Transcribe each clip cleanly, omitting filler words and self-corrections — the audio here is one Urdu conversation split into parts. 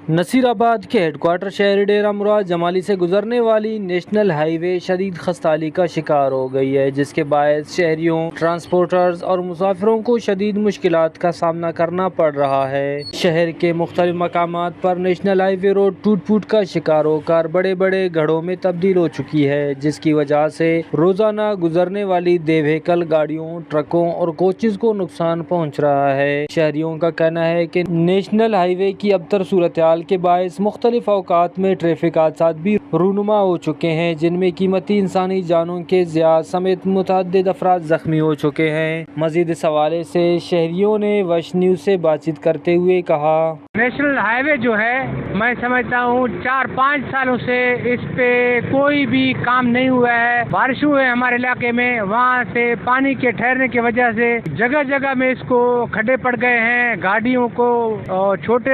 نصیر آباد کے ہیڈ کوارٹر شہر ڈیرہ مراد جمالی سے گزرنے والی نیشنل ہائی وے شدید خستگی کا شکار ہو گئی ہے، جس کے باعث شہریوں، ٹرانسپورٹرز اور مسافروں کو شدید مشکلات کا سامنا کرنا پڑ رہا ہے۔ شہر کے مختلف مقامات پر نیشنل ہائی وے روڈ ٹوٹ پھوٹ کا شکار ہو کر بڑے بڑے گڑھوں میں تبدیل ہو چکی ہے، جس کی وجہ سے روزانہ گزرنے والی دیوہیکل گاڑیوں، ٹرکوں اور کوچز کو نقصان پہنچ رہا ہے۔ شہریوں کا کہنا ہے کہ نیشنل ہائی وے کی ابتر صورتحال کے باعث مختلف اوقات میں ٹریفک حادثات بھی رونما ہو چکے ہیں، جن میں قیمتی انسانی جانوں کے ضیاع سمیت متعدد افراد زخمی ہو چکے ہیں۔ مزید اس حوالے سے شہریوں نے وش نیوز سے بات چیت کرتے ہوئے کہا: نیشنل ہائی وے جو ہے، میں سمجھتا ہوں 4-5 سالوں سے اس پہ کوئی بھی کام نہیں ہوا ہے۔ بارش ہوئے ہمارے علاقے میں، وہاں سے پانی کے ٹھہرنے کی وجہ سے جگہ جگہ میں اس کو کھڈے پڑ گئے ہیں، گاڑیوں کو اور چھوٹے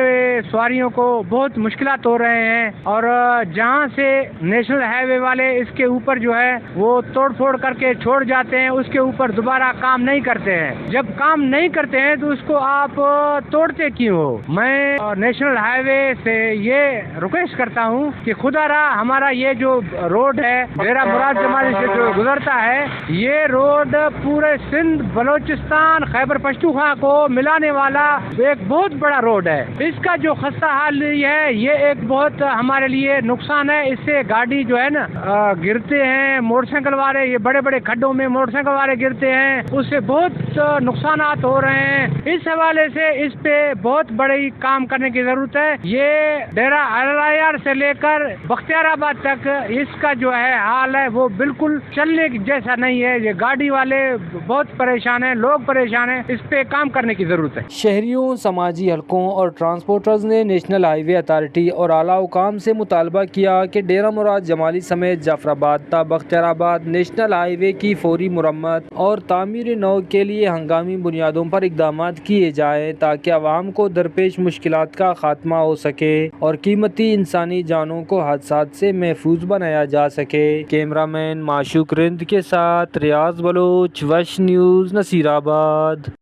سواریوں کو بہت مشکلات ہو رہے ہیں، اور جہاں سے نیشنل ہائی وے والے اس کے اوپر جو ہے وہ توڑ پھوڑ کر کے چھوڑ جاتے ہیں، اس کے اوپر دوبارہ کام نہیں کرتے ہیں۔ جب کام نہیں کرتے ہیں تو اس کو آپ توڑتے کیوں ہو؟ میں نیشنل ہائی وے سے یہ ریکویسٹ کرتا ہوں کہ خدا را ہمارا یہ جو روڈ ہے ڈیرہ مراد جمالی سے جو گزرتا ہے، یہ روڈ پورے سندھ، بلوچستان، خیبر پختونخوا کو ملانے والا ایک بہت بڑا روڈ ہے۔ اس کا جو خستہ حال ہے، یہ ایک بہت ہمارے لیے نقصان ہے۔ اس سے گاڑی جو ہے نا گرتے ہیں، موٹر سائیکل والے یہ بڑے بڑے کھڈوں میں موٹر سائیکل والے گرتے ہیں، اس سے بہت نقصانات ہو رہے ہیں۔ اس حوالے سے اس پہ بہت بڑی کام کرنے کی ضرورت ہے۔ یہ ڈیرہ الایار سے لے کر بختیار آباد تک اس کا جو ہے حال ہے وہ بالکل چلنے جیسا نہیں ہے۔ یہ گاڑی والے بہت پریشان ہیں، لوگ پریشان ہیں، اس پہ کام کرنے کی ضرورت ہے۔ شہریوں، سماجی حلقوں اور ٹرانسپورٹرز نے نیشنل ہائی وے اتھارٹی اور اعلیٰ حکام سے مطالبہ کیا کہ ڈیرہ مراد جمالی سمیت جعفر آباد تا بختیار آباد نیشنل ہائی وے کی فوری مرمت اور تعمیر نو کے لیے ہنگامی بنیادوں پر اقدامات کیے جائیں، تاکہ عوام کو درپیش مشکلات کا خاتمہ ہو سکے اور قیمتی انسانی جانوں کو حادثات سے محفوظ بنایا جا سکے۔ کیمرہ مین معشوق رند کے ساتھ ریاض بلوچ، وش نیوز، نصیر آباد۔